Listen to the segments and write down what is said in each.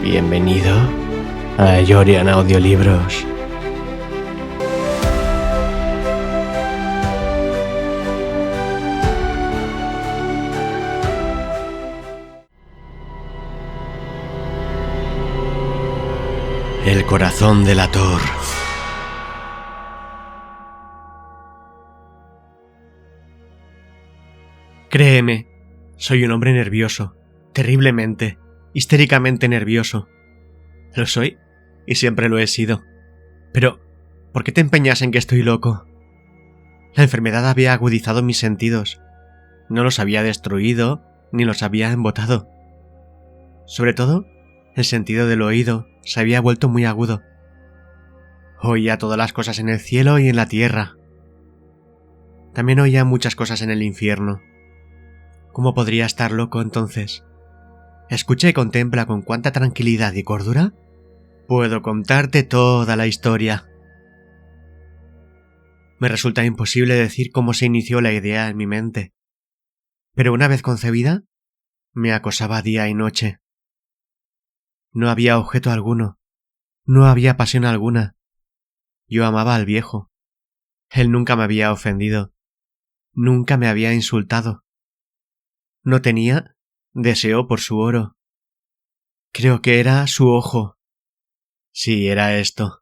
Bienvenido a Yorian Audiolibros. El corazón del Hathor. Créeme, soy un hombre nervioso, terriblemente, histéricamente nervioso. Lo soy y siempre lo he sido. Pero, ¿por qué te empeñas en que estoy loco? La enfermedad había agudizado mis sentidos. No los había destruido ni los había embotado. Sobre todo, el sentido del oído se había vuelto muy agudo. Oía todas las cosas en el cielo y en la tierra. También oía muchas cosas en el infierno. ¿Cómo podría estar loco entonces? Escucha y contempla con cuánta tranquilidad y cordura puedo contarte toda la historia. Me resulta imposible decir cómo se inició la idea en mi mente, pero una vez concebida, me acosaba día y noche. No había objeto alguno, no había pasión alguna. Yo amaba al viejo. Él nunca me había ofendido, nunca me había insultado. No tenía deseo por su oro. Creo que era su ojo. Sí, era esto.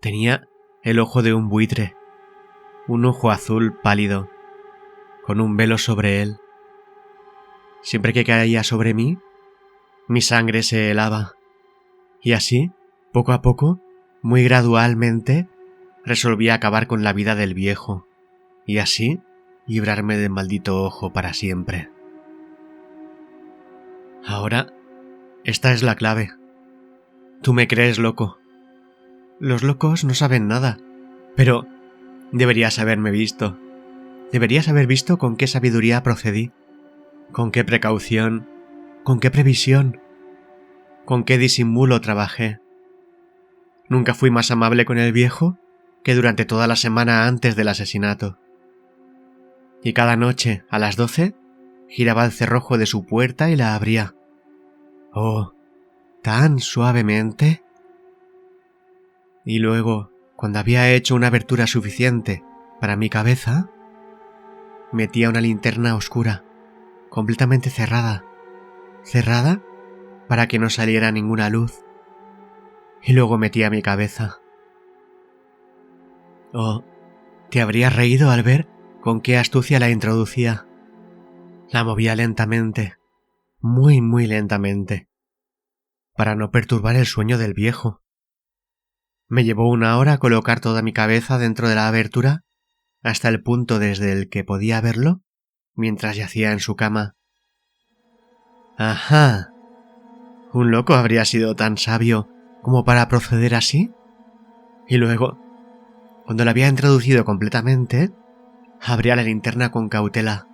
Tenía el ojo de un buitre, un ojo azul pálido, con un velo sobre él. Siempre que caía sobre mí, mi sangre se helaba, y así, poco a poco, muy gradualmente, resolví acabar con la vida del viejo, y así librarme del maldito ojo para siempre. Ahora, esta es la clave. Tú me crees loco. Los locos no saben nada, pero deberías haberme visto. Deberías haber visto con qué sabiduría procedí, con qué precaución, con qué previsión, con qué disimulo trabajé. Nunca fui más amable con el viejo que durante toda la semana antes del asesinato. Y cada noche, a las 12, giraba el cerrojo de su puerta y la abría. Oh, tan suavemente. Y luego, cuando había hecho una abertura suficiente para mi cabeza, metía una linterna oscura, completamente cerrada para que no saliera ninguna luz, y luego metía mi cabeza. Oh, te habrías reído al ver con qué astucia la introducía. La movía lentamente, muy lentamente, para no perturbar el sueño del viejo. Me llevó 1 hora colocar toda mi cabeza dentro de la abertura hasta el punto desde el que podía verlo mientras yacía en su cama. ¡Ajá! ¿Un loco habría sido tan sabio como para proceder así? Y luego, cuando la había introducido completamente, abría la linterna con cautela.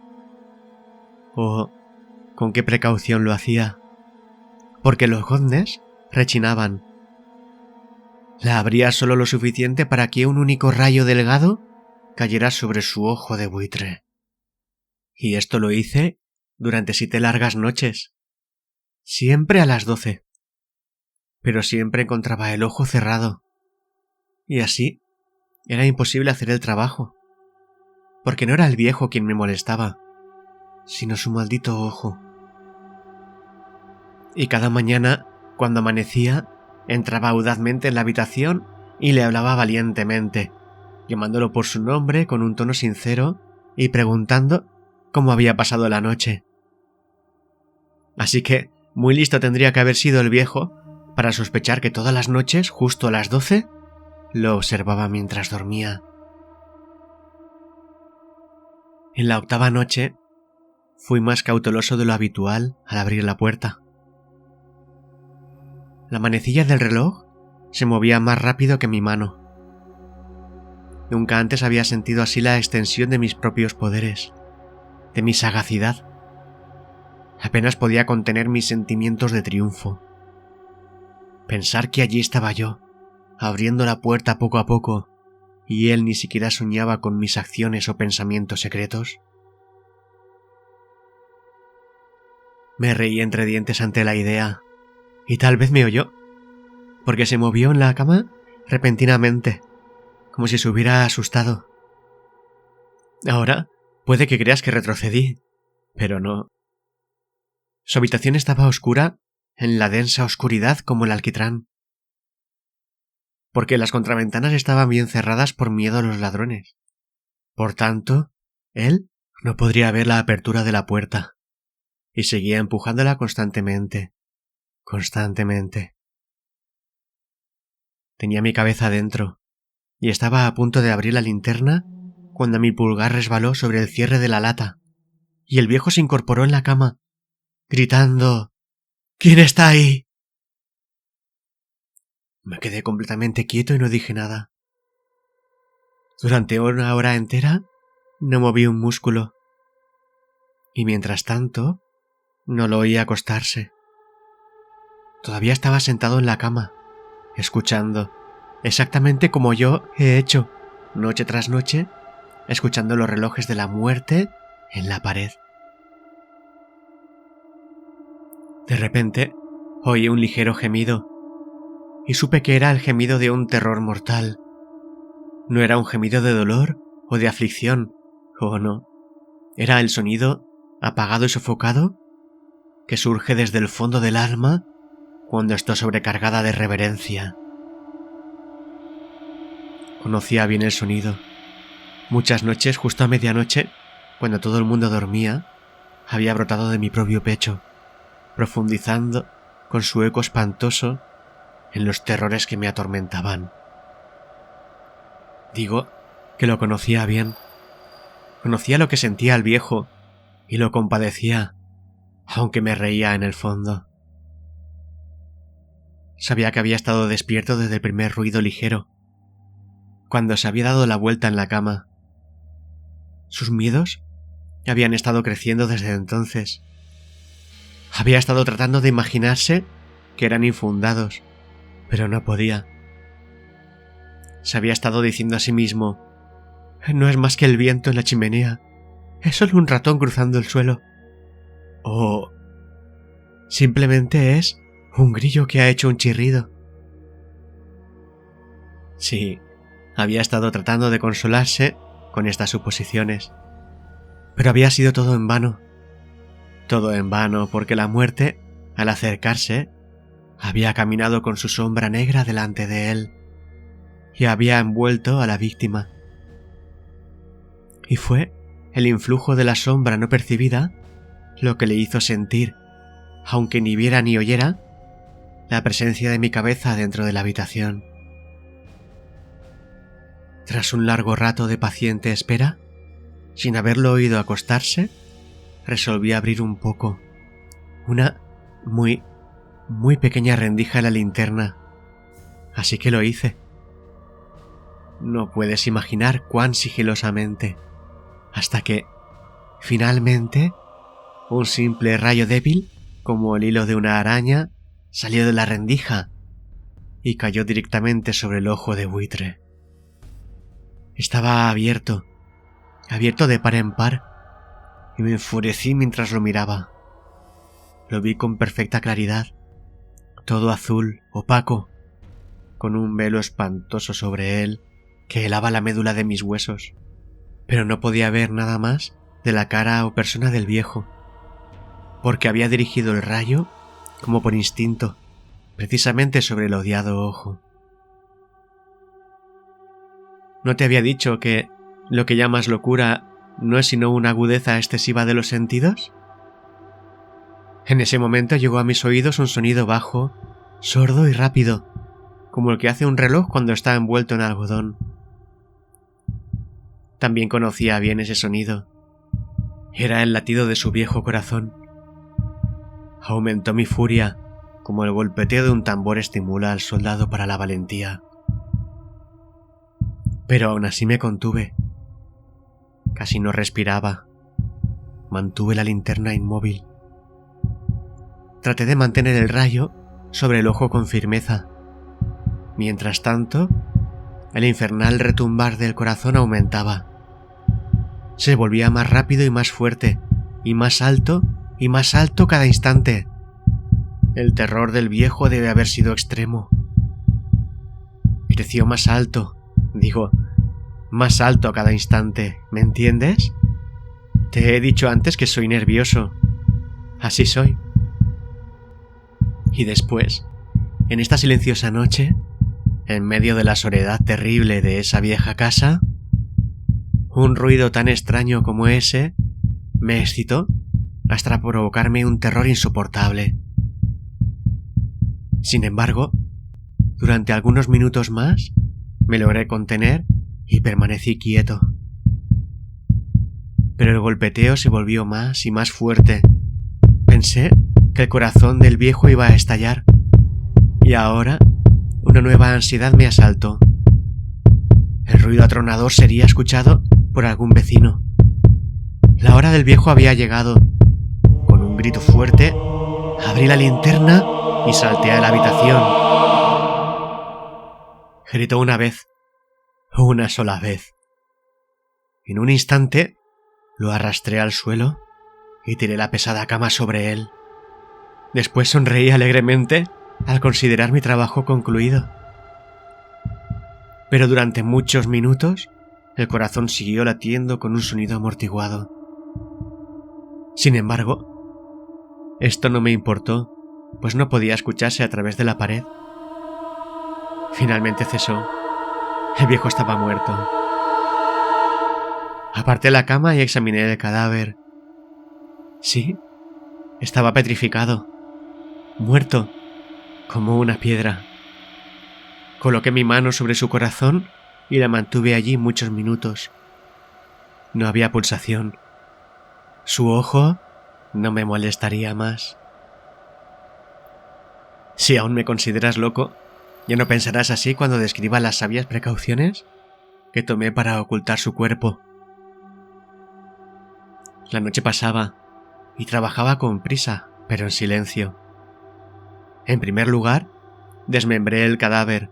Oh, con qué precaución lo hacía, porque los goznes rechinaban. La abría solo lo suficiente para que un único rayo delgado cayera sobre su ojo de buitre. Y esto lo hice durante 7 largas noches, siempre a las 12. Pero siempre encontraba el ojo cerrado. Y así era imposible hacer el trabajo, porque no era el viejo quien me molestaba, sino su maldito ojo. Y cada mañana, cuando amanecía, entraba audazmente en la habitación y le hablaba valientemente, llamándolo por su nombre con un tono sincero y preguntando cómo había pasado la noche. Así que muy listo tendría que haber sido el viejo para sospechar que todas las noches, justo a las 12, lo observaba mientras dormía. En la 8ª noche, fui más cauteloso de lo habitual al abrir la puerta. La manecilla del reloj se movía más rápido que mi mano. Nunca antes había sentido así la extensión de mis propios poderes, de mi sagacidad. Apenas podía contener mis sentimientos de triunfo. Pensar que allí estaba yo, abriendo la puerta poco a poco, y él ni siquiera soñaba con mis acciones o pensamientos secretos. Me reí entre dientes ante la idea, y tal vez me oyó, porque se movió en la cama repentinamente, como si se hubiera asustado. Ahora puede que creas que retrocedí, pero no. Su habitación estaba oscura, en la densa oscuridad como el alquitrán, porque las contraventanas estaban bien cerradas por miedo a los ladrones. Por tanto, él no podría ver la apertura de la puerta, y seguía empujándola constantemente. Tenía mi cabeza dentro, y estaba a punto de abrir la linterna cuando mi pulgar resbaló sobre el cierre de la lata, y el viejo se incorporó en la cama, gritando: «¿Quién está ahí?». Me quedé completamente quieto y no dije nada. Durante una hora entera no moví un músculo, y mientras tanto no lo oí acostarse. Todavía estaba sentado en la cama, escuchando, exactamente como yo he hecho, noche tras noche, escuchando los relojes de la muerte en la pared. De repente, oí un ligero gemido, y supe que era el gemido de un terror mortal. No era un gemido de dolor o de aflicción, oh no. Era el sonido, apagado y sofocado, que surge desde el fondo del alma cuando estoy sobrecargada de reverencia. Conocía bien el sonido. Muchas noches, justo a medianoche, cuando todo el mundo dormía, había brotado de mi propio pecho, profundizando con su eco espantoso en los terrores que me atormentaban. Digo que lo conocía bien. Conocía lo que sentía el viejo y lo compadecía, aunque me reía en el fondo. Sabía que había estado despierto desde el primer ruido ligero, cuando se había dado la vuelta en la cama. Sus miedos habían estado creciendo desde entonces. Había estado tratando de imaginarse que eran infundados, pero no podía. Se había estado diciendo a sí mismo: «No es más que el viento en la chimenea, es solo un ratón cruzando el suelo». O simplemente es un grillo que ha hecho un chirrido. Sí, había estado tratando de consolarse con estas suposiciones, pero había sido todo en vano. Todo en vano, porque la muerte, al acercarse, había caminado con su sombra negra delante de él y había envuelto a la víctima. Y fue el influjo de la sombra no percibida lo que le hizo sentir, aunque ni viera ni oyera, la presencia de mi cabeza dentro de la habitación. Tras un largo rato de paciente espera, sin haberlo oído acostarse, resolví abrir un poco, una muy pequeña rendija en la linterna. Así que lo hice. No puedes imaginar cuán sigilosamente, hasta que, finalmente, un simple rayo débil, como el hilo de una araña, salió de la rendija y cayó directamente sobre el ojo de buitre. Estaba abierto de par en par, y me enfurecí mientras lo miraba. Lo vi con perfecta claridad, todo azul, opaco, con un velo espantoso sobre él que helaba la médula de mis huesos, pero no podía ver nada más de la cara o persona del viejo, porque había dirigido el rayo, como por instinto, precisamente sobre el odiado ojo. ¿No te había dicho que lo que llamas locura no es sino una agudeza excesiva de los sentidos? En ese momento llegó a mis oídos un sonido bajo, sordo y rápido, como el que hace un reloj cuando está envuelto en algodón. También conocía bien ese sonido. Era el latido de su viejo corazón. Aumentó mi furia, como el golpeteo de un tambor estimula al soldado para la valentía. Pero aún así me contuve. Casi no respiraba. Mantuve la linterna inmóvil. Traté de mantener el rayo sobre el ojo con firmeza. Mientras tanto, el infernal retumbar del corazón aumentaba. Se volvía más rápido y más fuerte, y más alto y más alto cada instante. El terror del viejo debe haber sido extremo. Creció más alto, más alto a cada instante, ¿me entiendes? Te he dicho antes que soy nervioso. Así soy. Y después, en esta silenciosa noche, en medio de la soledad terrible de esa vieja casa, un ruido tan extraño como ese me excitó hasta provocarme un terror insoportable. Sin embargo, durante algunos minutos más, me logré contener y permanecí quieto. Pero el golpeteo se volvió más y más fuerte. Pensé que el corazón del viejo iba a estallar. Y ahora, una nueva ansiedad me asaltó. El ruido atronador sería escuchado por algún vecino. La hora del viejo había llegado. Con un grito fuerte, abrí la linterna y salté a la habitación. Gritó una sola vez. En un instante, lo arrastré al suelo y tiré la pesada cama sobre él. Después sonreí alegremente al considerar mi trabajo concluido. Pero durante muchos minutos, el corazón siguió latiendo con un sonido amortiguado. Sin embargo, esto no me importó, pues no podía escucharse a través de la pared. Finalmente cesó. El viejo estaba muerto. Aparté la cama y examiné el cadáver. Sí, estaba petrificado, muerto, como una piedra. Coloqué mi mano sobre su corazón y la mantuve allí muchos minutos. No había pulsación. Su ojo no me molestaría más. Si aún me consideras loco, ¿ya no pensarás así cuando describa las sabias precauciones que tomé para ocultar su cuerpo? La noche pasaba y trabajaba con prisa, pero en silencio. En primer lugar, desmembré el cadáver.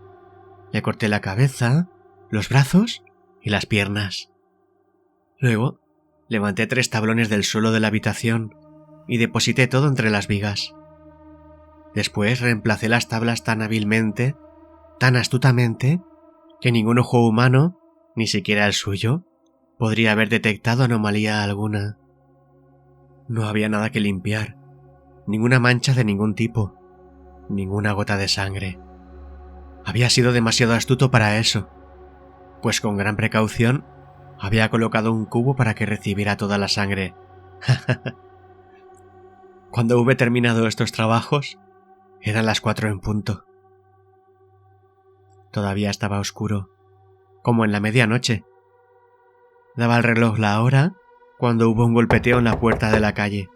Le corté la cabeza, los brazos y las piernas. Luego, levanté 3 tablones del suelo de la habitación y deposité todo entre las vigas. Después reemplacé las tablas tan hábilmente, tan astutamente, que ningún ojo humano, ni siquiera el suyo, podría haber detectado anomalía alguna. No había nada que limpiar, ninguna mancha de ningún tipo, ninguna gota de sangre. Había sido demasiado astuto para eso, pues con gran precaución había colocado un cubo para que recibiera toda la sangre. Cuando hube terminado estos trabajos, eran las 4 en punto. Todavía estaba oscuro, como en la medianoche. Daba el reloj la hora cuando hubo un golpeteo en la puerta de la calle.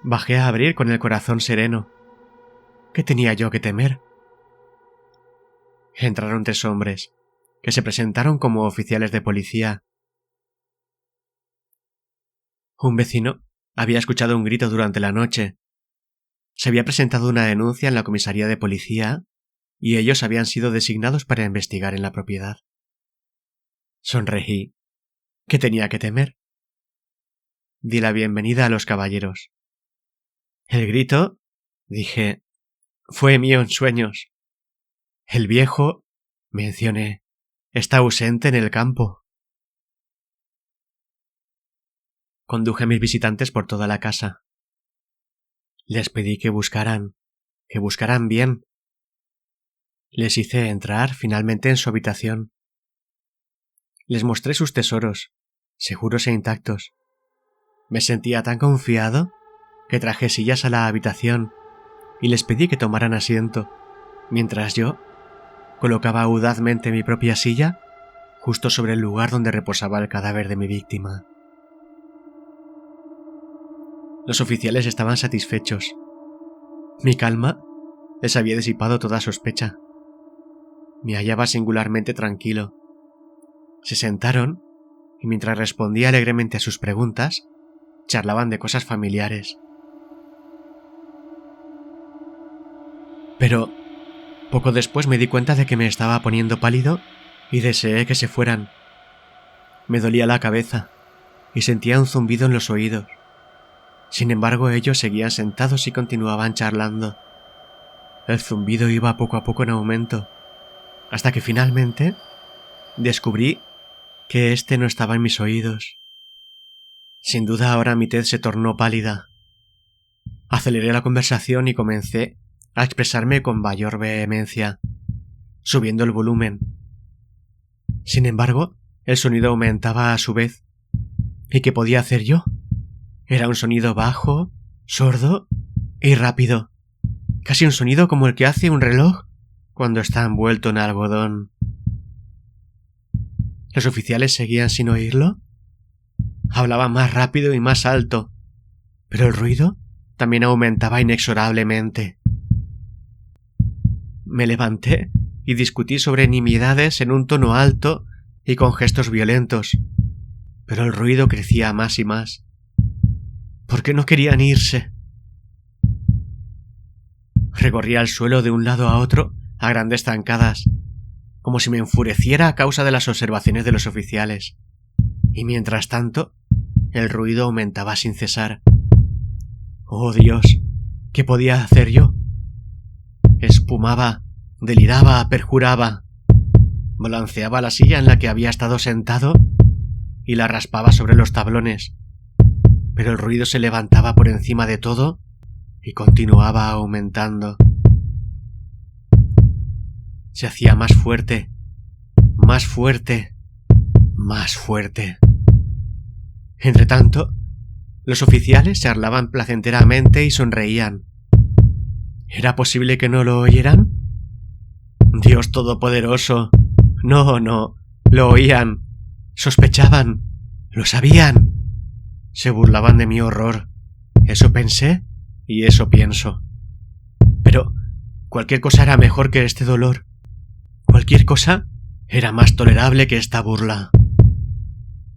Bajé a abrir con el corazón sereno. ¿Qué tenía yo que temer? Entraron 3 hombres, que se presentaron como oficiales de policía. Un vecino había escuchado un grito durante la noche. Se había presentado una denuncia en la comisaría de policía y ellos habían sido designados para investigar en la propiedad. Sonreí. ¿Qué tenía que temer? Di la bienvenida a los caballeros. El grito, dije, fue mío en sueños. El viejo, mencioné, está ausente en el campo. Conduje a mis visitantes por toda la casa. Les pedí que buscaran bien. Les hice entrar finalmente en su habitación. Les mostré sus tesoros, seguros e intactos. Me sentía tan confiado que traje sillas a la habitación y les pedí que tomaran asiento, mientras yo colocaba audazmente mi propia silla justo sobre el lugar donde reposaba el cadáver de mi víctima. Los oficiales estaban satisfechos. Mi calma les había disipado toda sospecha. Me hallaba singularmente tranquilo. Se sentaron y mientras respondía alegremente a sus preguntas, charlaban de cosas familiares. Pero poco después me di cuenta de que me estaba poniendo pálido y deseé que se fueran. Me dolía la cabeza y sentía un zumbido en los oídos. Sin embargo, ellos seguían sentados y continuaban charlando. El zumbido iba poco a poco en aumento, hasta que finalmente descubrí que este no estaba en mis oídos. Sin duda ahora mi tez se tornó pálida. Aceleré la conversación y comencé a expresarme con mayor vehemencia, subiendo el volumen. Sin embargo, el sonido aumentaba a su vez. ¿Y qué podía hacer yo? Era un sonido bajo, sordo y rápido. Casi un sonido como el que hace un reloj cuando está envuelto en algodón. ¿Los oficiales seguían sin oírlo? Hablaban más rápido y más alto, pero el ruido también aumentaba inexorablemente. Me levanté y discutí sobre nimiedades en un tono alto y con gestos violentos, pero el ruido crecía más y más. ¿Por qué no querían irse? Recorría el suelo de un lado a otro a grandes zancadas, como si me enfureciera a causa de las observaciones de los oficiales, y mientras tanto el ruido aumentaba sin cesar. ¡Oh, Dios! ¿Qué podía hacer yo? Espumaba, deliraba, perjuraba. Balanceaba la silla en la que había estado sentado y la raspaba sobre los tablones, pero el ruido se levantaba por encima de todo y continuaba aumentando. Se hacía más fuerte, más fuerte, más fuerte. Entretanto, los oficiales se charlaban placenteramente y sonreían. ¿Era posible que no lo oyeran? Dios Todopoderoso. No, lo oían, sospechaban, lo sabían. Se burlaban de mi horror. Eso pensé y eso pienso. Pero cualquier cosa era mejor que este dolor. Cualquier cosa era más tolerable que esta burla.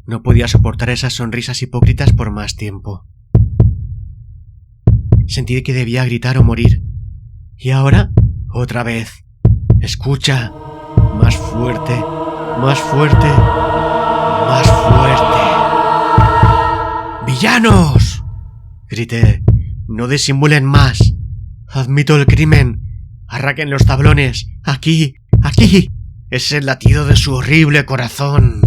No podía soportar esas sonrisas hipócritas por más tiempo. Sentí que debía gritar o morir. Y ahora, otra vez. Escucha. Más fuerte, más fuerte, más fuerte. ¡Villanos!, grité. No disimulen más. Admito el crimen. Arraquen los tablones. Aquí, aquí. Es el latido de su horrible corazón.